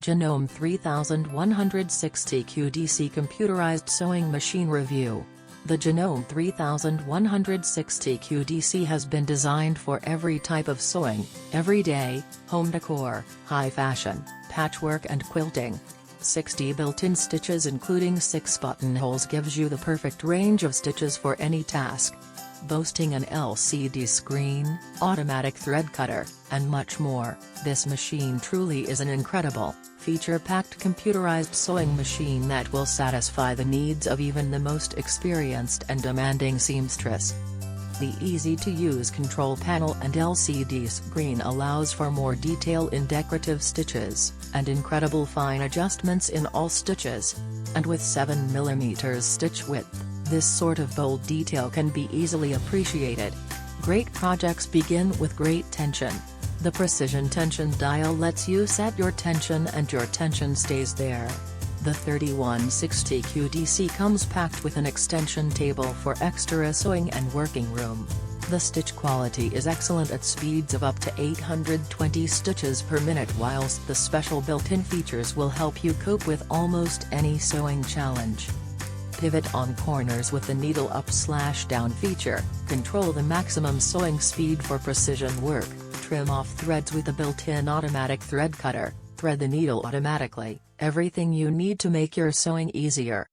Janome 3160QDC Computerized Sewing Machine Review. The Janome 3160QDC has been designed for every type of sewing, everyday, home decor, high fashion, patchwork and quilting. 60 built-in stitches including 6 buttonholes gives you the perfect range of stitches for any task. Boasting an LCD screen, automatic thread cutter, and much more, this machine truly is an incredible, feature-packed computerized sewing machine that will satisfy the needs of even the most experienced and demanding seamstress. The easy-to-use control panel and LCD screen allows for more detail in decorative stitches, and incredible fine adjustments in all stitches. And with 7mm stitch width, this sort of bold detail can be easily appreciated. Great projects begin with great tension. The precision tension dial lets you set your tension and your tension stays there. The 3160QDC comes packed with an extension table for extra sewing and working room. The stitch quality is excellent at speeds of up to 820 stitches per minute, whilst the special built-in features will help you cope with almost any sewing challenge. Pivot on corners with the needle up/down feature, control the maximum sewing speed for precision work, trim off threads with the built-in automatic thread cutter, thread the needle automatically, everything you need to make your sewing easier.